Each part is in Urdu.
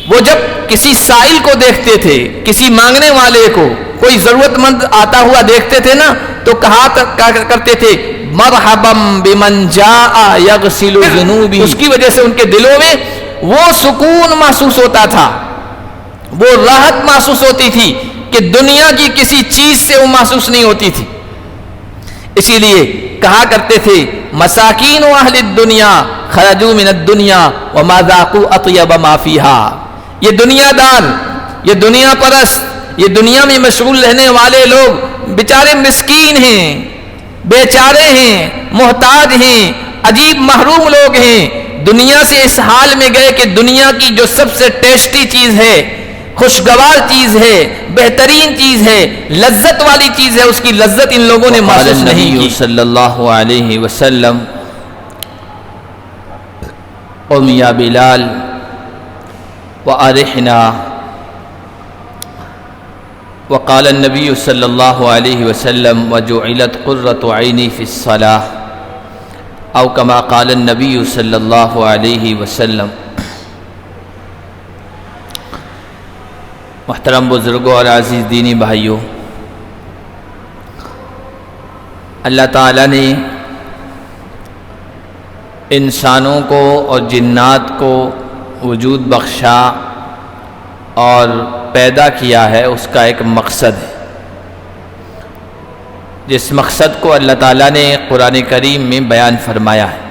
وہ جب کسی سائل کو دیکھتے تھے، کسی مانگنے والے کو، کوئی ضرورت مند آتا ہوا دیکھتے تھے نا، تو کہا کرتے تھے مرحبا بمن جاء یغسل ذنوبی. اس کی وجہ سے ان کے دلوں میں وہ سکون محسوس ہوتا تھا، وہ راحت محسوس ہوتی تھی کہ دنیا کی کسی چیز سے وہ محسوس نہیں ہوتی تھی. اسی لیے کہا کرتے تھے مساکین اہل الدنیا خرجوا من الدنیا وما ذاقوا اطیب ما فیہا. یہ دنیا دار، یہ دنیا پرست، یہ دنیا میں مشغول رہنے والے لوگ بیچارے مسکین ہیں، بیچارے ہیں، محتاج ہیں، عجیب محروم لوگ ہیں. دنیا سے اس حال میں گئے کہ دنیا کی جو سب سے ٹیسٹی چیز ہے، خوشگوار چیز ہے، بہترین چیز ہے، لذت والی چیز ہے، اس کی لذت ان لوگوں نے محسوس نہیں کی. صلی اللہ علیہ وسلم قم یا بلال وارحنا. وقال النبی صلی اللہ علیہ وسلم وجعلت قرۃ عینی فی الصلاۃ او کما قال النبی صلی اللہ علیہ وسلم. محترم بزرگوں اور عزیز دینی بھائیوں، اللہ تعالیٰ نے انسانوں کو اور جنات کو وجود بخشا اور پیدا کیا ہے، اس کا ایک مقصد ہے، جس مقصد کو اللہ تعالیٰ نے قرآن کریم میں بیان فرمایا ہے.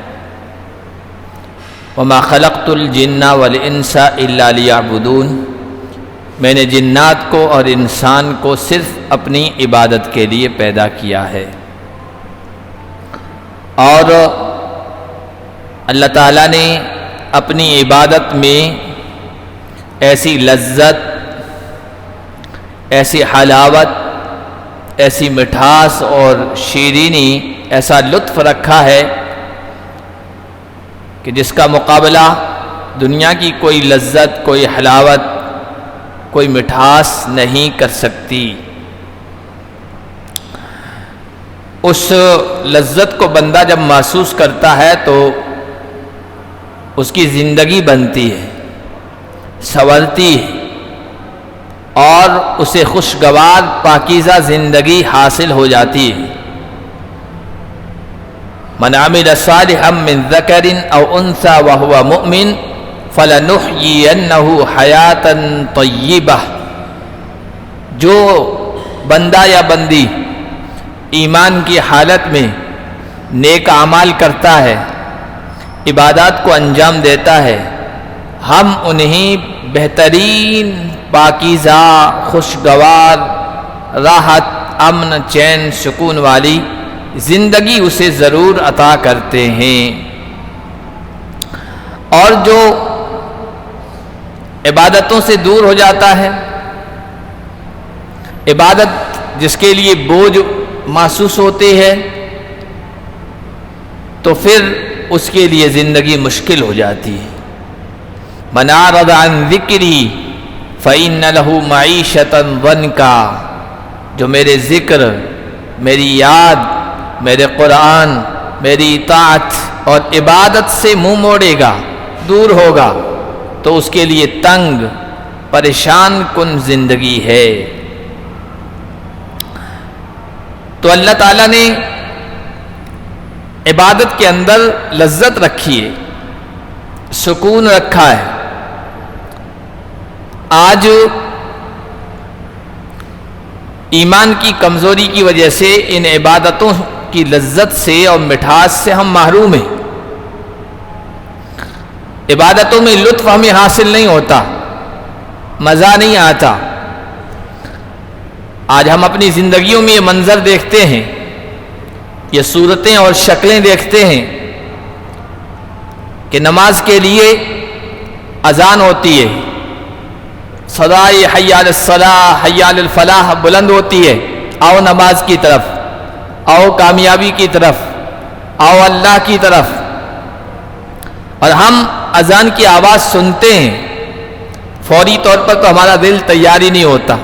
وما خلقت الجن والانس الا لیعبدون. میں نے جنات کو اور انسان کو صرف اپنی عبادت کے لیے پیدا کیا ہے. اور اللہ تعالیٰ نے اپنی عبادت میں ایسی لذت، ایسی حلاوت، ایسی مٹھاس اور شیرینی، ایسا لطف رکھا ہے کہ جس کا مقابلہ دنیا کی کوئی لذت، کوئی حلاوت، کوئی مٹھاس نہیں کر سکتی. اس لذت کو بندہ جب محسوس کرتا ہے تو اس کی زندگی بنتی ہے، سنورتی ہے، اور اسے خوشگوار پاکیزہ زندگی حاصل ہو جاتی ہے. من عمل صالحا من ذکر او انثى وهو مؤمن فَلَنُحْيِيَنَّهُ حَيَاةً طَيِّبَةً. جو بندہ یا بندی ایمان کی حالت میں نیک اعمال کرتا ہے، عبادات کو انجام دیتا ہے، ہم انہیں بہترین پاکیزہ، خوشگوار، راحت، امن، چین، سکون والی زندگی اسے ضرور عطا کرتے ہیں. اور جو عبادتوں سے دور ہو جاتا ہے، عبادت جس کے لیے بوجھ محسوس ہوتی ہے، تو پھر اس کے لیے زندگی مشکل ہو جاتی ہے. من اعرض عن ذکری فإن له معیشة ضنکا. جو میرے ذکر، میری یاد، میرے قرآن، میری اطاعت اور عبادت سے منہ موڑے گا، دور ہوگا، تو اس کے لیے تنگ، پریشان کن زندگی ہے. تو اللہ تعالیٰ نے عبادت کے اندر لذت رکھی ہے، سکون رکھا ہے. آج ایمان کی کمزوری کی وجہ سے ان عبادتوں کی لذت سے اور مٹھاس سے ہم محروم ہیں. عبادتوں میں لطف ہمیں حاصل نہیں ہوتا، مزہ نہیں آتا. آج ہم اپنی زندگیوں میں یہ منظر دیکھتے ہیں، یہ صورتیں اور شکلیں دیکھتے ہیں کہ نماز کے لیے اذان ہوتی ہے، صدائے حی علی الصلاۃ، حی علی الفلاح بلند ہوتی ہے، آؤ نماز کی طرف، آؤ کامیابی کی طرف، آؤ اللہ کی طرف. اور ہم اذان کی آواز سنتے ہیں، فوری طور پر تو ہمارا دل تیار ہی نہیں ہوتا،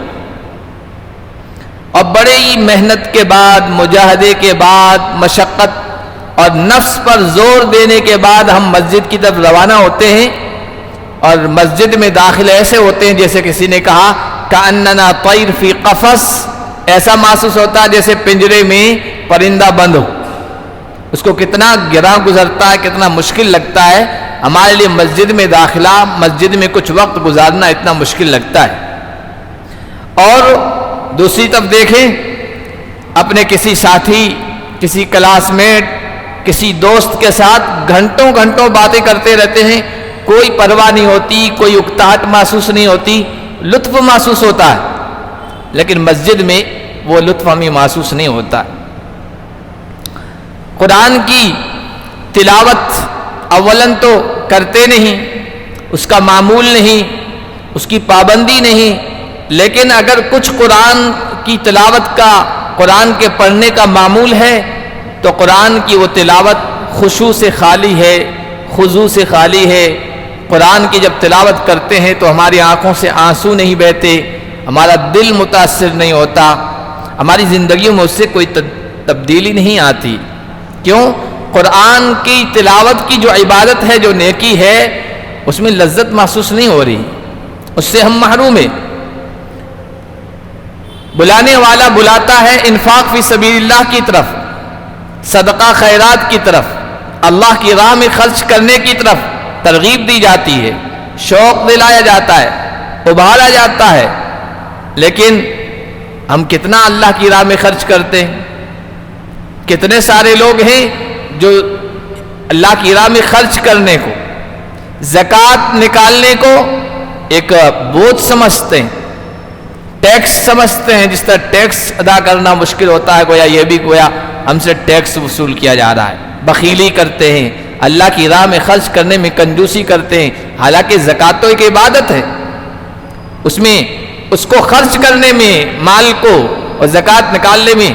اور بڑے ہی محنت کے بعد، مجاہدے کے بعد، مشقت اور نفس پر زور دینے کے بعد ہم مسجد کی طرف روانہ ہوتے ہیں. اور مسجد میں داخل ایسے ہوتے ہیں جیسے کسی نے کہا کأننا طیر فی قفص، ایسا محسوس ہوتا ہے جیسے پنجرے میں پرندہ بند ہو. اس کو کتنا گراں گزرتا ہے، کتنا مشکل لگتا ہے. ہمارے لیے مسجد میں داخلہ، مسجد میں کچھ وقت گزارنا اتنا مشکل لگتا ہے. اور دوسری طرف دیکھیں، اپنے کسی ساتھی، کسی کلاس میٹ، کسی دوست کے ساتھ گھنٹوں گھنٹوں باتیں کرتے رہتے ہیں، کوئی پرواہ نہیں ہوتی، کوئی اکتاہٹ محسوس نہیں ہوتی، لطف محسوس ہوتا ہے. لیکن مسجد میں وہ لطف ہمیں محسوس نہیں ہوتا. قرآن کی تلاوت اولاً تو کرتے نہیں، اس کا معمول نہیں، اس کی پابندی نہیں. لیکن اگر کچھ قرآن کی تلاوت کا، قرآن کے پڑھنے کا معمول ہے تو قرآن کی وہ تلاوت خشوع سے خالی ہے، خضوع سے خالی ہے. قرآن کی جب تلاوت کرتے ہیں تو ہماری آنکھوں سے آنسو نہیں بہتے، ہمارا دل متاثر نہیں ہوتا، ہماری زندگیوں میں اس سے کوئی تبدیلی نہیں آتی. کیوں؟ قرآن کی تلاوت کی جو عبادت ہے، جو نیکی ہے، اس میں لذت محسوس نہیں ہو رہی، اس سے ہم محروم ہیں. بلانے والا بلاتا ہے انفاق فی سبیل اللہ کی طرف، صدقہ خیرات کی طرف، اللہ کی راہ میں خرچ کرنے کی طرف ترغیب دی جاتی ہے، شوق دلایا جاتا ہے، ابھارا جاتا ہے. لیکن ہم کتنا اللہ کی راہ میں خرچ کرتے ہیں؟ کتنے سارے لوگ ہیں جو اللہ کی راہ میں خرچ کرنے کو، زکوٰۃ نکالنے کو ایک بوجھ سمجھتے ہیں، ٹیکس سمجھتے ہیں. جس طرح ٹیکس ادا کرنا مشکل ہوتا ہے، گویا یہ بھی گویا ہم سے ٹیکس وصول کیا جا رہا ہے. بخیلی کرتے ہیں، اللہ کی راہ میں خرچ کرنے میں کنجوسی کرتے ہیں. حالانکہ زکوٰۃ تو ایک عبادت ہے، اس میں اس کو خرچ کرنے میں، مال کو اور زکوٰۃ نکالنے میں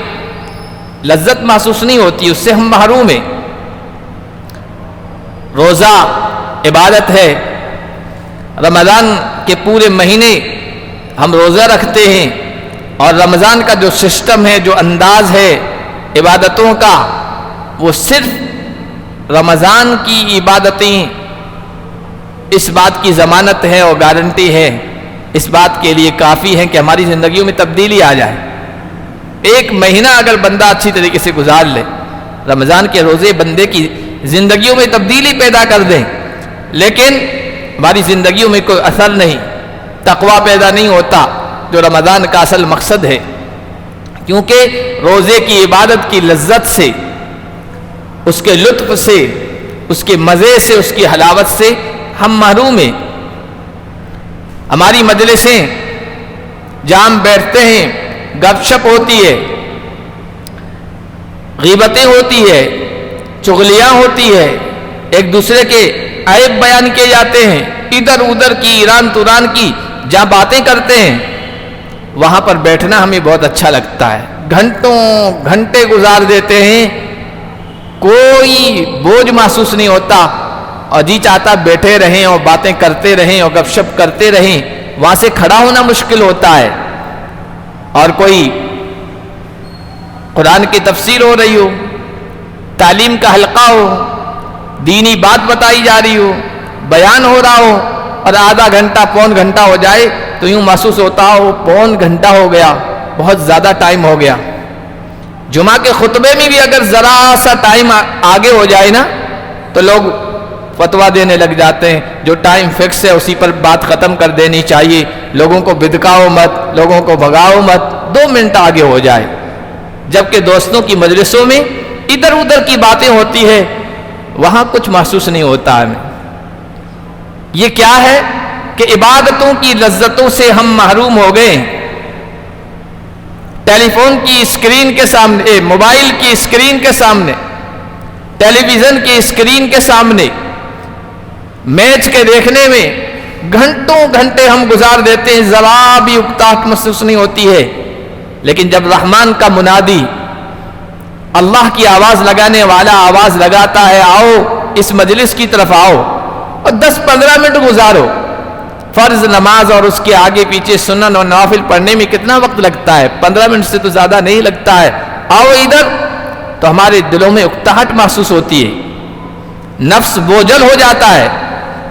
لذت محسوس نہیں ہوتی، اس سے ہم محروم ہیں. روزہ عبادت ہے، رمضان کے پورے مہینے ہم روزہ رکھتے ہیں، اور رمضان کا جو سسٹم ہے، جو انداز ہے عبادتوں کا، وہ صرف رمضان کی عبادتیں اس بات کی ضمانت ہے اور گارنٹی ہے، اس بات کے لیے کافی ہے کہ ہماری زندگیوں میں تبدیلی آ جائے. ایک مہینہ اگر بندہ اچھی طریقے سے گزار لے، رمضان کے روزے بندے کی زندگیوں میں تبدیلی پیدا کر دیں، لیکن ہماری زندگیوں میں کوئی اثر نہیں، تقویٰ پیدا نہیں ہوتا، جو رمضان کا اصل مقصد ہے. کیونکہ روزے کی عبادت کی لذت سے، اس کے لطف سے، اس کے مزے سے، اس کی حلاوت سے ہم محروم ہیں. ہماری مجلسیں جہاں ہم بیٹھتے ہیں، گپ شپ ہوتی ہے، غیبتیں ہوتی ہے، چغلیاں ہوتی ہے، ایک دوسرے کے عیب بیان کیے جاتے ہیں، ادھر ادھر کی، ایران توران کی جہاں باتیں کرتے ہیں، وہاں پر بیٹھنا ہمیں بہت اچھا لگتا ہے. گھنٹوں گھنٹے گزار دیتے ہیں، کوئی بوجھ محسوس نہیں ہوتا، اور جی چاہتا بیٹھے رہیں اور باتیں کرتے رہیں اور گپ شپ کرتے رہیں. وہاں سے کھڑا ہونا مشکل ہوتا ہے. اور کوئی قرآن کی تفسیر ہو رہی ہو، تعلیم کا حلقہ ہو، دینی بات بتائی جا رہی ہو، بیان ہو رہا ہو، اور آدھا گھنٹہ پون گھنٹہ ہو جائے تو یوں محسوس ہوتا ہو پون گھنٹہ ہو گیا، بہت زیادہ ٹائم ہو گیا. جمعہ کے خطبے میں بھی اگر ذرا سا ٹائم آگے ہو جائے نا تو لوگ فتویٰ دینے لگ جاتے ہیں، جو ٹائم فکس ہے اسی پر بات ختم کر دینی چاہیے، لوگوں کو بدکاؤ مت، لوگوں کو بھگاؤ مت، 2 منٹ آگے ہو جائے. جبکہ دوستوں کی مجلسوں میں ادھر ادھر کی باتیں ہوتی ہے، وہاں کچھ محسوس نہیں ہوتا ہمیں. یہ کیا ہے کہ عبادتوں کی لذتوں سے ہم محروم ہو گئے. ٹیلی فون کی اسکرین کے سامنے، موبائل کی اسکرین کے سامنے، ٹیلی ویژن کی اسکرین کے سامنے میچ کے دیکھنے میں گھنٹوں گھنٹے ہم گزار دیتے ہیں، ذرا بھی اکتاہٹ محسوس نہیں ہوتی ہے. لیکن جب رحمان کا منادی، اللہ کی آواز لگانے والا آواز لگاتا ہے، آؤ اس مجلس کی طرف آؤ، اور 10-15 منٹ گزارو. فرض نماز اور اس کے آگے پیچھے سنن اور نوافل پڑھنے میں کتنا وقت لگتا ہے؟ 15 منٹ سے تو زیادہ نہیں لگتا ہے. آؤ ادھر، تو ہمارے دلوں میں اکتاہٹ محسوس ہوتی ہے، نفس بوجھل ہو جاتا ہے،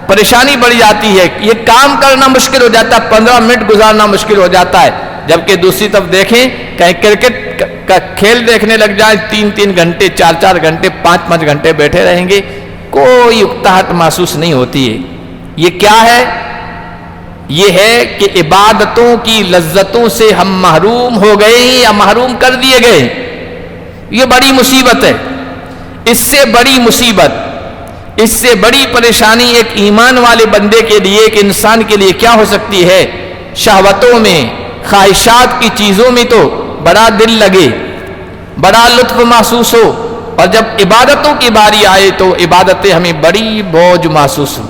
پریشانی بڑھ جاتی ہے، یہ کام کرنا مشکل ہو جاتا ہے، 15 منٹ گزارنا مشکل ہو جاتا ہے، جبکہ دوسری طرف دیکھیں کہیں کرکٹ کا کھیل دیکھنے لگ جائیں 3 گھنٹے 4 گھنٹے 5 گھنٹے بیٹھے رہیں گے، کوئی اکتاہٹ محسوس نہیں ہوتی ہے۔ یہ کیا ہے؟ یہ ہے کہ عبادتوں کی لذتوں سے ہم محروم ہو گئے یا محروم کر دیے گئے۔ یہ بڑی مصیبت ہے۔ اس سے بڑی مصیبت، اس سے بڑی پریشانی ایک ایمان والے بندے کے لیے، ایک انسان کے لیے کیا ہو سکتی ہے؟ شہوتوں میں، خواہشات کی چیزوں میں تو بڑا دل لگے، بڑا لطف محسوس ہو، اور جب عبادتوں کی باری آئے تو عبادتیں ہمیں بڑی بوجھ محسوس ہو،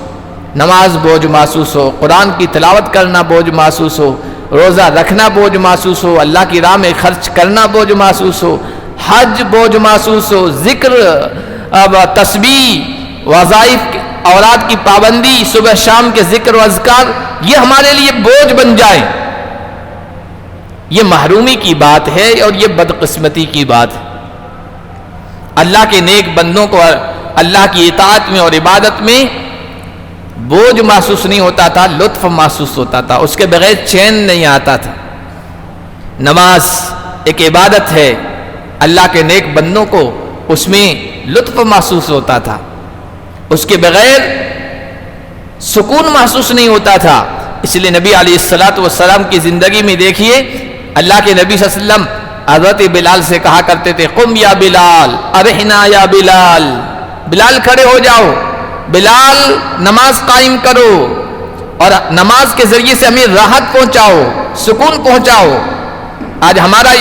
نماز بوجھ محسوس ہو، قرآن کی تلاوت کرنا بوجھ محسوس ہو، روزہ رکھنا بوجھ محسوس ہو، اللہ کی راہ میں خرچ کرنا بوجھ محسوس ہو، حج بوجھ محسوس ہو، ذکر، تسبیح، وظائف، اوراد کی پابندی، صبح شام کے ذکر و اذکار، یہ ہمارے لیے بوجھ بن جائے۔ یہ محرومی کی بات ہے اور یہ بدقسمتی کی بات ہے۔ اللہ کے نیک بندوں کو اللہ کی اطاعت میں اور عبادت میں بوجھ محسوس نہیں ہوتا تھا، لطف محسوس ہوتا تھا، اس کے بغیر چین نہیں آتا تھا۔ نماز ایک عبادت ہے، اللہ کے نیک بندوں کو اس میں لطف محسوس ہوتا تھا، اس کے بغیر سکون محسوس نہیں ہوتا تھا۔ اس لیے نبی علیہ السلام کی زندگی میں دیکھیے، اللہ کے نبی صلی اللہ علیہ وسلم حضرت بلال سے کہا کرتے تھے، قم یا بلال ارحنا یا بلال، بلال کھڑے ہو جاؤ، بلال نماز قائم کرو، اور نماز کے ذریعے سے ہمیں راحت پہنچاؤ، سکون پہنچاؤ۔ آج ہمارا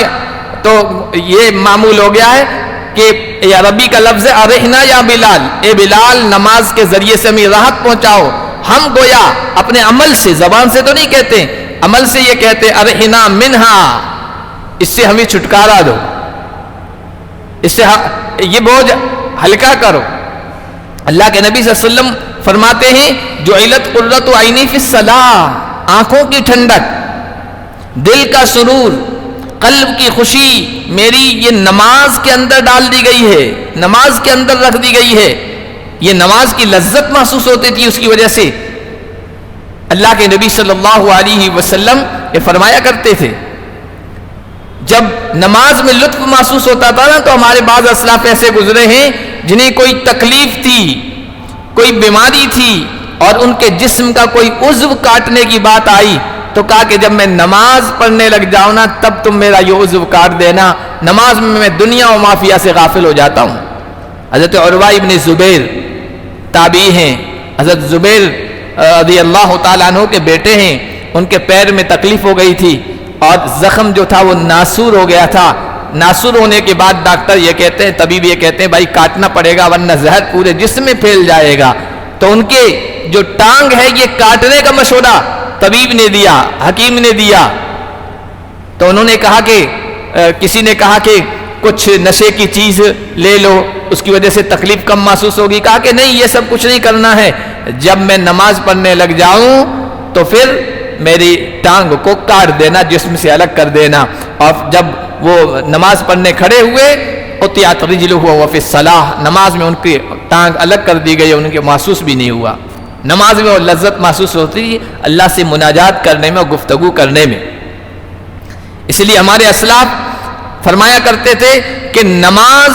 تو یہ معمول ہو گیا ہے کہ یا ربی کا لفظ ہے ارحنا یا بلال، اے بلال نماز کے ذریعے سے ہمیں راحت پہنچاؤ۔ ہم گویا اپنے عمل سے، زبان سے تو نہیں کہتے، عمل سے یہ کہتے ارحنا منہا، اس سے ہمیں چھٹکارا دو، اس سے یہ بوجھ ہلکا کرو۔ اللہ کے نبی صلی اللہ علیہ وسلم فرماتے ہیں، جعلت قرۃ عینی فی الصلاۃ، آنکھوں کی ٹھنڈک، دل کا سرور، قلب کی خوشی میری یہ نماز کے اندر ڈال دی گئی ہے، نماز کے اندر رکھ دی گئی ہے۔ یہ نماز کی لذت محسوس ہوتی تھی، اس کی وجہ سے اللہ کے نبی صلی اللہ علیہ وسلم یہ فرمایا کرتے تھے، جب نماز میں لطف محسوس ہوتا تھا نا، تو ہمارے بعض اسلاف ایسے گزرے ہیں جنہیں کوئی تکلیف تھی، کوئی بیماری تھی، اور ان کے جسم کا کوئی عضو کاٹنے کی بات آئی تو کہا کہ جب میں نماز پڑھنے لگ جاؤں نا تب تم میرا یہ عضو کاٹ دینا، نماز میں میں دنیا و مافیا سے غافل ہو جاتا ہوں۔ حضرت عروہ ابن زبیر تابعی ہیں، حضرت زبیر رضی اللہ تعالیٰ عنہ کے بیٹے ہیں، ان کے پیر میں تکلیف ہو گئی تھی اور زخم جو تھا وہ ناسور ہو گیا تھا۔ ناسور ہونے کے بعد ڈاکٹر یہ کہتے ہیں، طبیب یہ کہتے ہیں بھائی کاٹنا پڑے گا ورنہ زہر پورے جسم میں پھیل جائے گا۔ تو ان کے جو ٹانگ ہے یہ کاٹنے کا مشورہ طبیب نے دیا، حکیم نے دیا۔ تو انہوں نے کہا کہ کسی نے کہا کہ کچھ نشے کی چیز لے لو، اس کی وجہ سے تکلیف کم محسوس ہوگی۔ کہا کہ نہیں، یہ سب کچھ نہیں کرنا ہے، جب میں نماز پڑھنے لگ جاؤں تو پھر میری ٹانگ کو کاٹ دینا، جسم سے الگ کر دینا۔ اور جب وہ نماز پڑھنے کھڑے ہوئے، قطعت رجلہ وہو فی الصلاۃ، نماز میں ان کی ٹانگ الگ کر دی گئی، ان کے محسوس بھی نہیں ہوا۔ نماز میں وہ لذت محسوس ہوتی ہے اللہ سے مناجات کرنے میں اور گفتگو کرنے میں۔ اس لیے ہمارے اسلاف فرمایا کرتے تھے کہ نماز،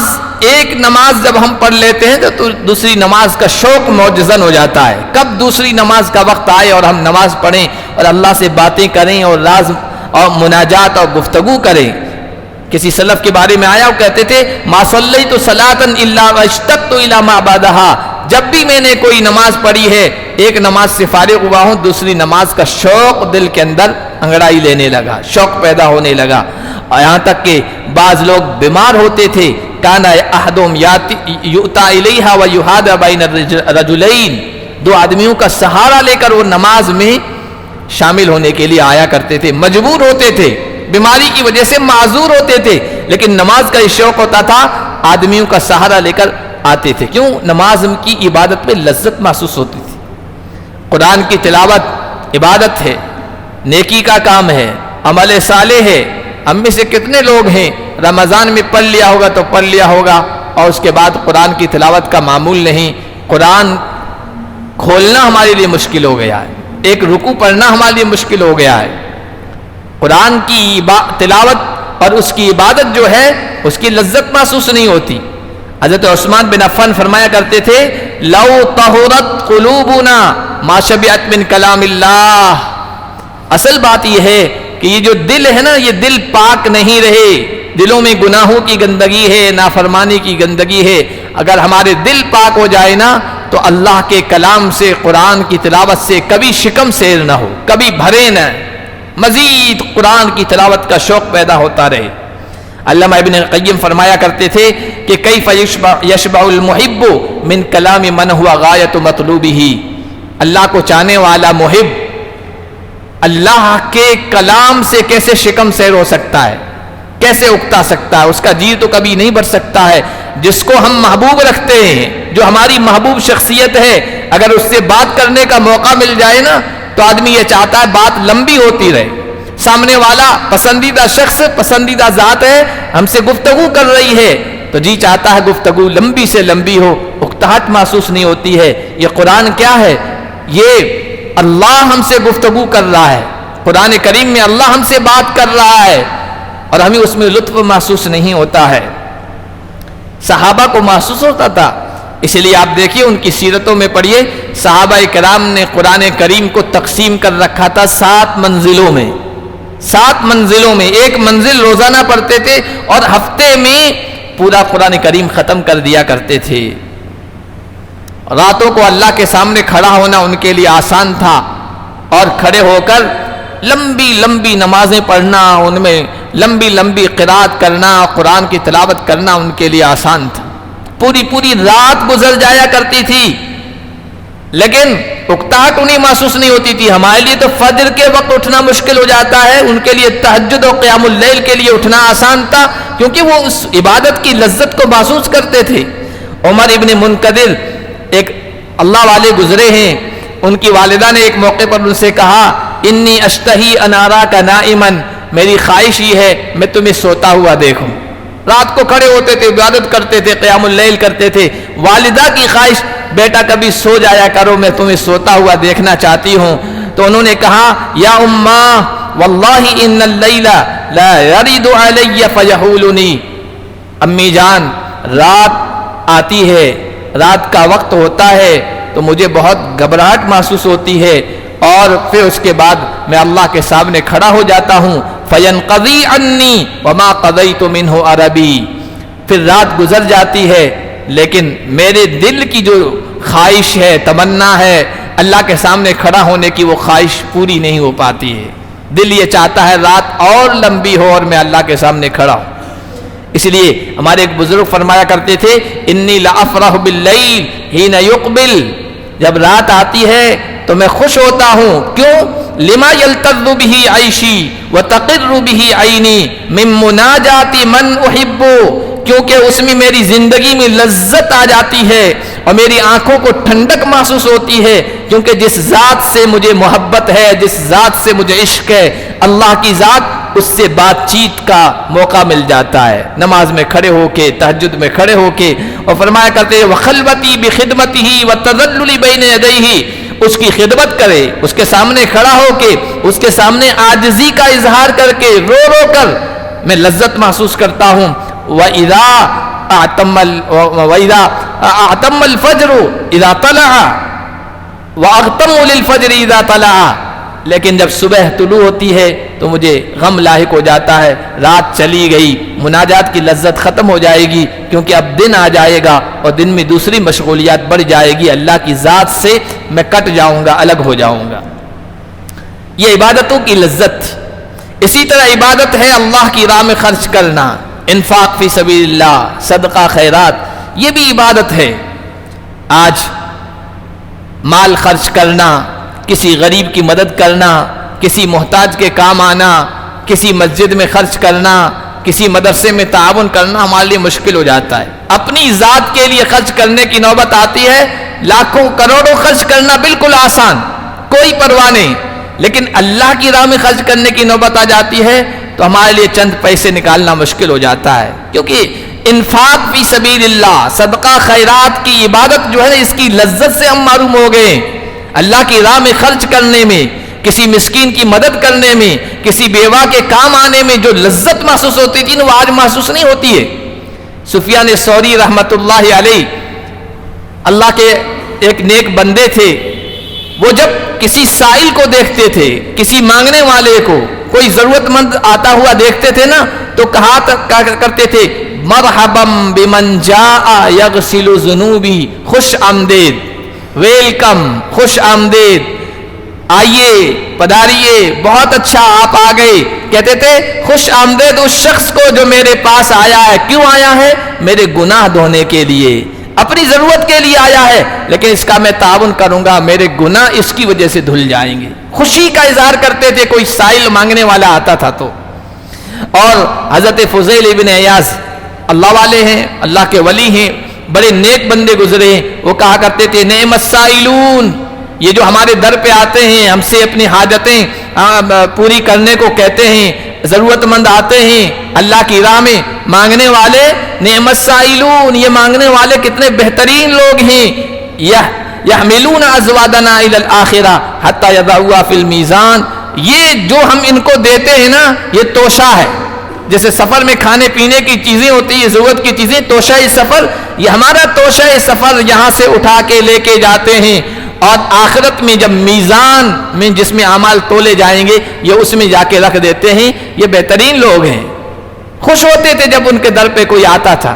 ایک نماز جب ہم پڑھ لیتے ہیں تو دوسری نماز کا شوق معجزن ہو جاتا ہے۔ کب دوسری نماز کا وقت آئے اور ہم نماز پڑھیں اور اللہ سے باتیں کریں اور راز اور مناجات اور گفتگو کریں۔ کسی سلف کے بارے میں آیا، وہ کہتے تھے ما صلیت صلاۃ الا واشتقت الی ما بعدها، جب بھی میں نے کوئی نماز پڑھی ہے، ایک نماز سے فارغ ہوا ہوں، دوسری نماز کا شوق دل کے اندر انگڑائی لینے لگا، شوق پیدا ہونے لگا۔ اور یہاں تک کہ بعض لوگ بیمار ہوتے تھے، کانا احدہم یؤتی الیہا ویحاد بین الرجلین، دو آدمیوں کا سہارا لے کر وہ نماز میں شامل ہونے کے لیے آیا کرتے تھے، مجبور ہوتے تھے، بیماری کی وجہ سے معذور ہوتے تھے، لیکن نماز کا یہ شوق ہوتا تھا، آدمیوں کا سہارا لے کر آتے تھے۔ کیوں؟ نماز کی عبادت میں لذت محسوس ہوتی تھی۔ قرآن کی تلاوت عبادت ہے، نیکی کا کام ہے، عمل صالح ہے۔ ہم میں سے کتنے لوگ ہیں رمضان میں پڑھ لیا ہوگا تو پڑھ لیا ہوگا اور اس کے بعد قرآن کی تلاوت کا معمول نہیں، قرآن کھولنا ہمارے لیے مشکل ہو گیا ہے، ایک رکوع پڑھنا ہمارے لیے مشکل ہو گیا ہے۔ قرآن کی تلاوت اور اس کی عبادت جو ہے اس کی لذت محسوس نہیں ہوتی۔ حضرت عثمان بن عفان فرمایا کرتے تھے لو طہرت قلوبنا ما شبعت من کلام اللہ۔ اصل بات یہ ہے کہ یہ جو دل ہے نا، یہ دل پاک نہیں رہے، دلوں میں گناہوں کی گندگی ہے، نافرمانی کی گندگی ہے۔ اگر ہمارے دل پاک ہو جائے نا تو اللہ کے کلام سے، قرآن کی تلاوت سے کبھی شکم سیر نہ ہو، کبھی بھرے نہ، مزید قرآن کی تلاوت کا شوق پیدا ہوتا رہے۔ علامہ ابن القیم فرمایا کرتے تھے کہ کیف یشبع المحب من کلام من ہوا غایت مطلوبہ، اللہ کو چاہنے والا محب اللہ کے کلام سے کیسے شکم سیر ہو سکتا ہے، کیسے اکتا سکتا ہے، اس کا جی تو کبھی نہیں بھر سکتا ہے۔ جس کو ہم محبوب رکھتے ہیں، جو ہماری محبوب شخصیت ہے، اگر اس سے بات کرنے کا موقع مل جائے نا تو آدمی یہ چاہتا ہے بات لمبی ہوتی رہے۔ سامنے والا پسندیدہ شخص، پسندیدہ ذات ہے، ہم سے گفتگو کر رہی ہے تو جی چاہتا ہے گفتگو لمبی سے لمبی ہو، اکتاہٹ محسوس نہیں ہوتی ہے۔ یہ قرآن کیا ہے؟ یہ اللہ ہم سے گفتگو کر رہا ہے، قرآن کریم میں اللہ ہم سے بات کر رہا ہے اور ہمیں اس میں لطف محسوس نہیں ہوتا ہے۔ صحابہ کو محسوس ہوتا تھا، اس لیے آپ دیکھیے ان کی سیرتوں میں پڑھیے، صحابہ کرام نے قرآن کریم کو تقسیم کر رکھا تھا 7 منزلوں میں، 7 منزلوں میں۔ ایک منزل روزانہ پڑھتے تھے اور ہفتے میں پورا قرآن کریم ختم کر دیا کرتے تھے۔ راتوں کو اللہ کے سامنے کھڑا ہونا ان کے لیے آسان تھا اور کھڑے ہو کر لمبی لمبی نمازیں پڑھنا، ان میں لمبی لمبی قرات کرنا، قرآن کی تلاوت کرنا ان کے لیے آسان تھا۔ پوری پوری رات گزر جایا کرتی تھی لیکن اکتاہٹ انہیں محسوس نہیں ہوتی تھی۔ ہمارے لیے تو فجر کے وقت اٹھنا مشکل ہو جاتا ہے، ان کے لیے تہجد اور قیام اللیل کے لیے اٹھنا آسان تھا کیونکہ وہ اس عبادت کی لذت کو محسوس کرتے تھے۔ عمر ابن منقدر ایک اللہ والے گزرے ہیں، ان کی والدہ نے ایک موقع پر ان سے کہا انی اشتہی ان اراک نائما، میری خواہش یہ ہے میں تمہیں سوتا ہوا دیکھوں۔ رات کو کھڑے ہوتے تھے، عبادت کرتے تھے، قیام اللیل کرتے تھے۔ والدہ کی خواہش بیٹا کبھی سو جایا کرو، میں تمہیں سوتا ہوا دیکھنا چاہتی ہوں۔ تو انہوں نے کہا یا اماں واللہ ان اللیل لا یرد علی فیحولنی، امی جان رات آتی ہے، رات کا وقت ہوتا ہے تو مجھے بہت گھبراہٹ محسوس ہوتی ہے اور پھر اس کے بعد میں اللہ کے سامنے کھڑا ہو جاتا ہوں فینقضی عنی وما قضیت منہ عربی، پھر رات گزر جاتی ہے لیکن میرے دل کی جو خواہش ہے، تمنا ہے اللہ کے سامنے کھڑا ہونے کی، وہ خواہش پوری نہیں ہو پاتی ہے۔ دل یہ چاہتا ہے رات اور لمبی ہو اور میں اللہ کے سامنے کھڑا ہوں۔ اس لیے ہمارے ایک بزرگ فرمایا کرتے تھے انی لافرح باللیل حین یقبل، جب رات آتی ہے تو میں خوش ہوتا ہوں، کیوں؟ لما یلتذ بہ عیشی وتقر بہ عینی من مناجات من احب، کیونکہ اس میں میری زندگی میں لذت آ جاتی ہے اور میری آنکھوں کو ٹھنڈک محسوس ہوتی ہے، کیونکہ جس ذات سے مجھے محبت ہے، جس ذات سے مجھے عشق ہے، اللہ کی ذات، اس سے بات چیت کا موقع مل جاتا ہے نماز میں کھڑے ہو کے، تہجد میں کھڑے ہو کے۔ اور فرمایا کرتے ہیں وخلوتی بخدمتہ وتذللی بین یدیہ، اس کی خدمت کرے، اس کے سامنے کھڑا ہو کے، اس کے سامنے عاجزی کا اظہار کر کے، رو رو کر میں لذت محسوس کرتا ہوں۔ وَإِذَا أَعْتَمَّ الْفَجْرُ إِذَا طَلَعَ وَأَغْتَمُّ لِلْفَجْرِ إِذَا طَلَعَ، لیکن جب صبح طلوع ہوتی ہے تو مجھے غم لاحق ہو جاتا ہے، رات چلی گئی، مناجات کی لذت ختم ہو جائے گی کیونکہ اب دن آ جائے گا اور دن میں دوسری مشغولیات بڑھ جائے گی، اللہ کی ذات سے میں کٹ جاؤں گا، الگ ہو جاؤں گا۔ یہ عبادتوں کی لذت تھی۔ اسی طرح عبادت ہے اللہ کی راہ میں خرچ کرنا، انفاق فی سبیل اللہ، صدقہ خیرات، یہ بھی عبادت ہے۔ آج مال خرچ کرنا، کسی غریب کی مدد کرنا، کسی محتاج کے کام آنا، کسی مسجد میں خرچ کرنا، کسی مدرسے میں تعاون کرنا ہمارے لیے مشکل ہو جاتا ہے۔ اپنی ذات کے لیے خرچ کرنے کی نوبت آتی ہے، لاکھوں کروڑوں خرچ کرنا بالکل آسان، کوئی پرواہ نہیں، لیکن اللہ کی راہ میں خرچ کرنے کی نوبت آ جاتی ہے تو ہمارے لیے چند پیسے نکالنا مشکل ہو جاتا ہے، کیونکہ انفاق فی سبیل اللہ، صدقہ خیرات کی عبادت جو ہے اس کی لذت سے ہم محروم ہو گئے۔ اللہ کی راہ میں خرچ کرنے میں، کسی مسکین کی مدد کرنے میں، کسی بیوہ کے کام آنے میں جو لذت محسوس ہوتی تھی وہ آج محسوس نہیں ہوتی ہے۔ سفیان ثوری رحمت اللہ علیہ اللہ کے ایک نیک بندے تھے، وہ جب کسی سائل کو دیکھتے تھے، کسی مانگنے والے کو، کوئی ضرورت مند آتا ہوا دیکھتے تھے نا تو کہا کرتے تھے مرحبا بمن جاء یغسل ذنوبی، خوش آمدید، ویلکم، خوش آمدید، آئیے پدھاریے، بہت اچھا آپ آ گئے۔ کہتے تھے خوش آمدید اس شخص کو جو میرے پاس آیا ہے۔ کیوں آیا ہے؟ میرے گناہ دھونے کے لیے، اپنی ضرورت کے لیے آیا ہے، لیکن اس کا میں تعاون کروں گا، میرے گناہ اس کی وجہ سے دھل جائیں گے۔ خوشی کا اظہار کرتے تھے کوئی سائل مانگنے والا آتا تھا تو۔ اور حضرت فضیل ابن عیاض اللہ والے ہیں، اللہ کے ولی ہیں، بڑے نیک بندے گزرے ہیں، وہ کہا کرتے تھے نعم السائلون، یہ جو ہمارے در پہ آتے ہیں، ہم سے اپنی حاجتیں پوری کرنے کو کہتے ہیں، ضرورت مند آتے ہیں اللہ کی راہ میں مانگنے والے، نعم السائلون، یہ مانگنے والے کتنے بہترین لوگ ہیں، یحملون ازوادنا الی الاخرہ حتی یضعوها فی المیزان، یہ جو ہم ان کو دیتے ہیں نا یہ توشہ ہے، جیسے سفر میں کھانے پینے کی چیزیں ہوتی ہیں، ضرورت کی چیزیں، توشہ سفر، یہ ہمارا توشہ سفر یہاں سے اٹھا کے لے کے جاتے ہیں، اور آخرت میں جب میزان میں جس میں اعمال تولے جائیں گے یہ اس میں جا کے رکھ دیتے ہیں۔ یہ بہترین لوگ ہیں، خوش ہوتے تھے جب ان کے در پہ کوئی آتا تھا،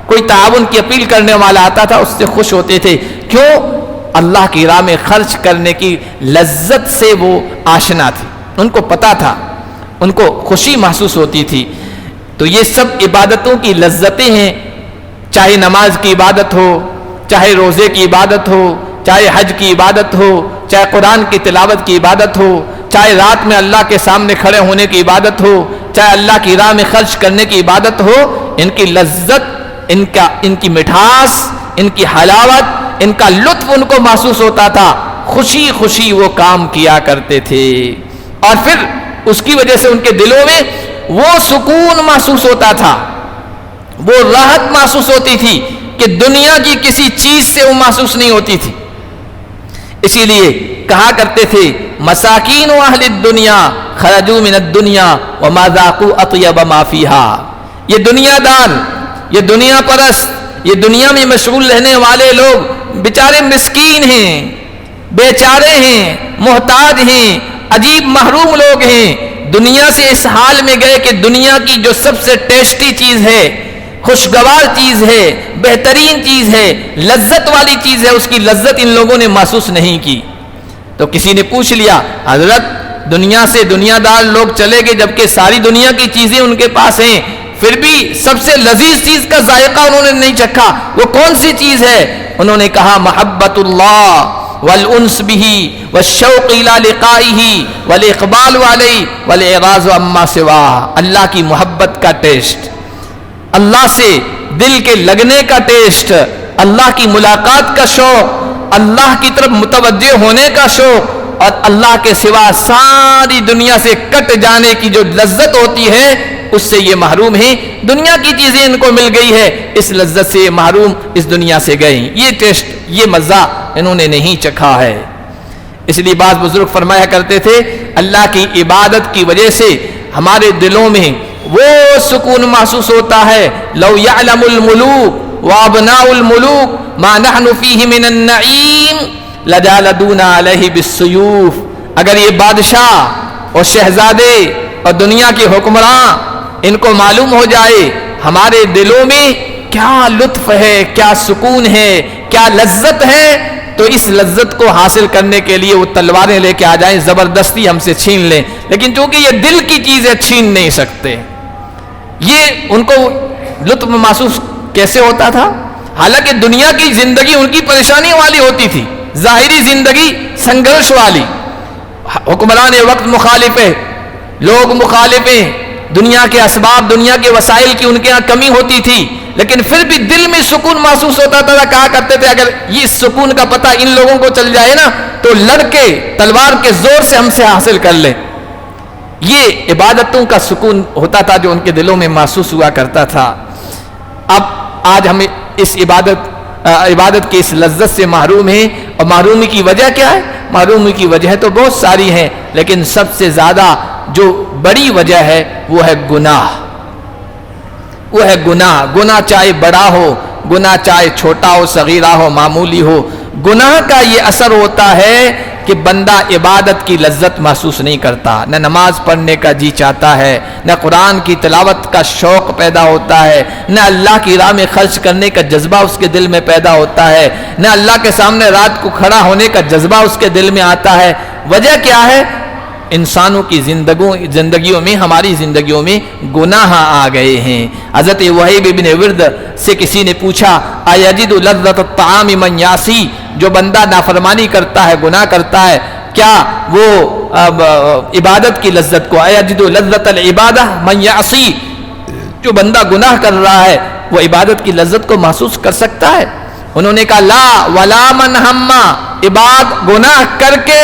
کوئی تعاون کی اپیل کرنے والا آتا تھا، اس سے خوش ہوتے تھے۔ کیوں؟ اللہ کی راہ میں خرچ کرنے کی لذت سے وہ آشنا تھی، ان کو پتا تھا، ان کو خوشی محسوس ہوتی تھی۔ تو یہ سب عبادتوں کی لذتیں ہیں، چاہے نماز کی عبادت ہو، چاہے روزے کی عبادت ہو، چاہے حج کی عبادت ہو، چاہے قرآن کی تلاوت کی عبادت ہو، چاہے رات میں اللہ کے سامنے کھڑے ہونے کی عبادت ہو، چاہے اللہ کی راہ میں خرچ کرنے کی عبادت ہو، ان کی لذت، ان کی مٹھاس، ان کی حلاوت، ان کا لطف ان کو محسوس ہوتا تھا، خوشی خوشی وہ کام کیا کرتے تھے، اور پھر اس کی وجہ سے ان کے دلوں میں وہ سکون محسوس ہوتا تھا، وہ راحت محسوس ہوتی تھی کہ دنیا کی کسی چیز سے وہ محسوس نہیں ہوتی تھی۔ اسی لیے کہا کرتے تھے مساکین و اہل الدنیا خرجوا من الدنیا وما ذاقوا اطیب ما فیہا، یہ دنیا دار، یہ دنیا پرست، یہ دنیا میں مشغول رہنے والے لوگ بیچارے مسکین ہیں، بیچارے ہیں، محتاج ہیں، عجیب محروم لوگ ہیں، دنیا سے اس حال میں گئے کہ دنیا کی جو سب سے ٹیسٹی چیز ہے، خوشگوار چیز ہے، بہترین چیز ہے، لذت والی چیز ہے، اس کی لذت ان لوگوں نے محسوس نہیں کی۔ تو کسی نے پوچھ لیا حضرت دنیا سے دنیا دار لوگ چلے گئے جبکہ ساری دنیا کی چیزیں ان کے پاس ہیں، پھر بھی سب سے لذیذ چیز کا ذائقہ انہوں نے نہیں چکھا، وہ کون سی چیز ہے؟ انہوں نے کہا محبت اللہ والانس به والشوق الى لقائه والاقبال علیہ والاعراض عما سواہ، اللہ کی محبت کا ٹیسٹ، اللہ سے دل کے لگنے کا ٹیسٹ، اللہ کی ملاقات کا شوق، اللہ کی طرف متوجہ ہونے کا شوق، اور اللہ کے سوا ساری دنیا سے کٹ جانے کی جو لذت ہوتی ہے اس سے یہ محروم ہیں۔ دنیا کی چیزیں ان کو مل گئی ہے، اس لذت سے محروم اس دنیا سے گئے ہیں، یہ ٹیسٹ، یہ مزہ انہوں نے نہیں چکھا ہے۔ اس لیے بعض بزرگ فرمایا کرتے تھے اللہ کی عبادت کی وجہ سے ہمارے دلوں میں وہ سکون محسوس ہوتا ہے، لو یعلم الملوک وابناء الملوک ما نحن فیہ من النعیم لجالدونا علیہ بالسیوف، اگر یہ بادشاہ اور شہزادے اور دنیا کے حکمراں ان کو معلوم ہو جائے ہمارے دلوں میں کیا لطف ہے، کیا سکون ہے، کیا لذت ہے، تو اس لذت کو حاصل کرنے کے لیے وہ تلواریں لے کے آ جائیں، زبردستی ہم سے چھین لیں، لیکن چونکہ یہ دل کی چیز ہے چھین نہیں سکتے۔ یہ ان کو لطف محسوس کیسے ہوتا تھا؟ حالانکہ دنیا کی زندگی ان کی پریشانی والی ہوتی تھی، ظاہری زندگی سنگھرش والی، حکمران وقت مخالف ہے، لوگ مخالف ہیں، دنیا کے اسباب، دنیا کے وسائل کی ان کے ہاں کمی ہوتی تھی، لیکن پھر بھی دل میں سکون محسوس ہوتا تھا۔ کہا کرتے تھے اگر یہ سکون کا پتہ ان لوگوں کو چل جائے نا تو لڑ کے تلوار کے زور سے ہم سے حاصل کر لیں۔ یہ عبادتوں کا سکون ہوتا تھا جو ان کے دلوں میں محسوس ہوا کرتا تھا۔ اب آج ہمیں اس عبادت کی اس لذت سے محروم ہیں، اور محرومی کی وجہ کیا ہے؟ محرومی کی وجہ تو بہت ساری ہیں، لیکن سب سے زیادہ جو بڑی وجہ ہے وہ ہے گناہ، وہ ہے گناہ۔ گناہ چاہے بڑا ہو، گناہ چاہے چھوٹا ہو، صغیرہ ہو، معمولی ہو، گناہ کا یہ اثر ہوتا ہے کہ بندہ عبادت کی لذت محسوس نہیں کرتا، نہ نماز پڑھنے کا جی چاہتا ہے، نہ قرآن کی تلاوت کا شوق پیدا ہوتا ہے، نہ اللہ کی راہ میں خرچ کرنے کا جذبہ اس کے دل میں پیدا ہوتا ہے، نہ اللہ کے سامنے رات کو کھڑا ہونے کا جذبہ اس کے دل میں آتا ہے۔ وجہ کیا ہے؟ انسانوں کی زندگیوں میں، ہماری زندگیوں میں گناہ آ گئے ہیں۔ حضرت وہیب بن ورد سے کسی نے پوچھا اَیَجِدُ لَذَّةَ الطَّعَامِ مَنْ يَعْصِي، جو بندہ نافرمانی کرتا ہے، گناہ کرتا ہے، کیا وہ عبادت کی لذت کو، اَیَجِدُ لَذَّةَ الْعِبَادَةِ مَنْ يَعْصِي، جو بندہ گناہ کر رہا ہے وہ عبادت کی لذت کو محسوس کر سکتا ہے؟ انہوں نے کہا لا ولا من ہما، گناہ کر کے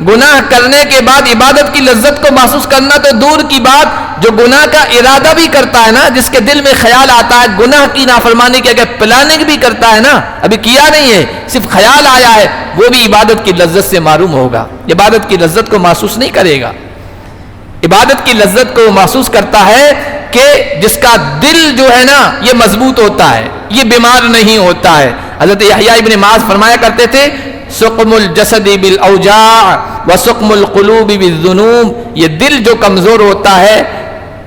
گناہ کرنے کے بعد عبادت کی لذت کو محسوس کرنا تو دور کی بات، جو گناہ کا ارادہ بھی کرتا ہے نا، جس کے دل میں خیال آتا ہے گناہ کی نافرمانی کی، اگر پلاننگ بھی کرتا ہے نا، ابھی کیا نہیں ہے، صرف خیال آیا ہے، وہ بھی عبادت کی لذت سے محروم ہوگا، عبادت کی لذت کو محسوس نہیں کرے گا۔ عبادت کی لذت کو محسوس کرتا ہے کہ جس کا دل جو ہے نا یہ مضبوط ہوتا ہے، یہ بیمار نہیں ہوتا ہے۔ حضرت یحییٰ ابن معاذ فرمایا کرتے تھے سقم الجسد بالاوجاع وسقم القلوب بالذنوب، یہ دل جو کمزور ہوتا ہے،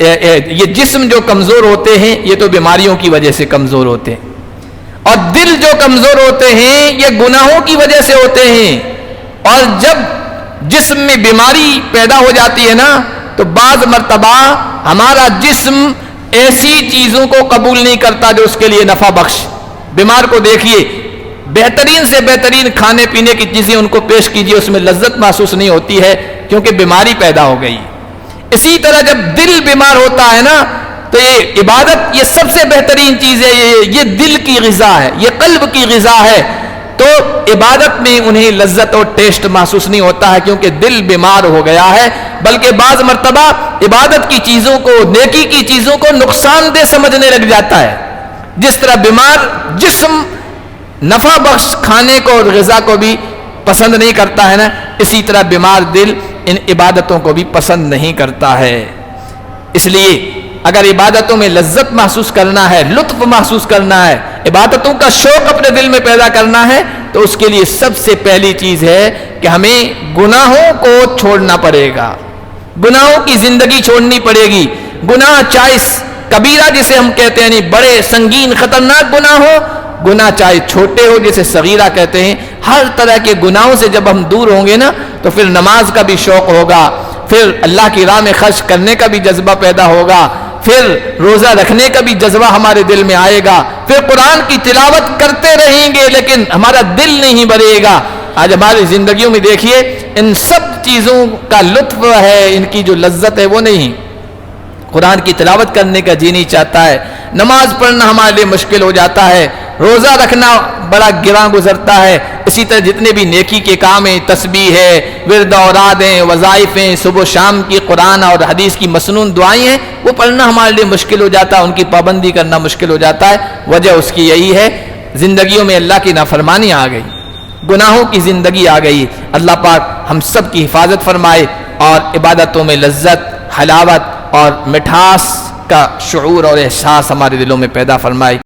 یہ جسم جو کمزور ہوتے ہیں یہ تو بیماریوں کی وجہ سے کمزور ہوتے ہیں، اور دل جو کمزور ہوتے ہیں یہ گناہوں کی وجہ سے ہوتے ہیں۔ اور جب جسم میں بیماری پیدا ہو جاتی ہے نا تو بعض مرتبہ ہمارا جسم ایسی چیزوں کو قبول نہیں کرتا جو اس کے لیے نفع بخش۔ بیمار کو دیکھیے، بہترین سے بہترین کھانے پینے کی چیزیں ان کو پیش کیجیے، اس میں لذت محسوس نہیں ہوتی ہے کیونکہ بیماری پیدا ہو گئی۔ اسی طرح جب دل بیمار ہوتا ہے نا تو یہ عبادت، یہ سب سے بہترین چیز ہے، یہ دل کی غذا ہے، یہ قلب کی غذا ہے، تو عبادت میں انہیں لذت اور ٹیسٹ محسوس نہیں ہوتا ہے کیونکہ دل بیمار ہو گیا ہے۔ بلکہ بعض مرتبہ عبادت کی چیزوں کو، نیکی کی چیزوں کو نقصان دہ سمجھنے لگ جاتا ہے۔ جس طرح بیمار جسم نفع بخش کھانے کو اور غذا کو بھی پسند نہیں کرتا ہے نا، اسی طرح بیمار دل ان عبادتوں کو بھی پسند نہیں کرتا ہے۔ اس لیے اگر عبادتوں میں لذت محسوس کرنا ہے، لطف محسوس کرنا ہے، عبادتوں کا شوق اپنے دل میں پیدا کرنا ہے، تو اس کے لیے سب سے پہلی چیز ہے کہ ہمیں گناہوں کو چھوڑنا پڑے گا، گناہوں کی زندگی چھوڑنی پڑے گی۔ گناہ چاہے کبیرہ جسے ہم کہتے ہیں، یعنی بڑے سنگین خطرناک گناہ ہو، گناہ چاہے چھوٹے ہو جسے صغیرہ کہتے ہیں، ہر طرح کے گناہوں سے جب ہم دور ہوں گے نا تو پھر نماز کا بھی شوق ہوگا، پھر اللہ کی راہ میں خرچ کرنے کا بھی جذبہ پیدا ہوگا، پھر روزہ رکھنے کا بھی جذبہ ہمارے دل میں آئے گا، پھر قرآن کی تلاوت کرتے رہیں گے لیکن ہمارا دل نہیں بھرے گا۔ آج ہماری زندگیوں میں دیکھیے ان سب چیزوں کا لطف ہے، ان کی جو لذت ہے وہ نہیں۔ قرآن کی تلاوت کرنے کا جی نہیں چاہتا ہے، نماز پڑھنا ہمارے لیے مشکل ہو جاتا ہے، روزہ رکھنا بڑا گراں گزرتا ہے، اسی طرح جتنے بھی نیکی کے کام ہیں، تسبیح ہے، ورد اوراد ہیں، وظائف ہیں، صبح و شام کی قرآن اور حدیث کی مسنون دعائیں ہیں، وہ پڑھنا ہمارے لیے مشکل ہو جاتا ہے، ان کی پابندی کرنا مشکل ہو جاتا ہے۔ وجہ اس کی یہی ہے، زندگیوں میں اللہ کی نافرمانی آ گئی، گناہوں کی زندگی آ گئی۔ اللہ پاک ہم سب کی حفاظت فرمائے اور عبادتوں میں لذت، حلاوت اور مٹھاس کا شعور اور احساس ہمارے دلوں میں پیدا فرمائے۔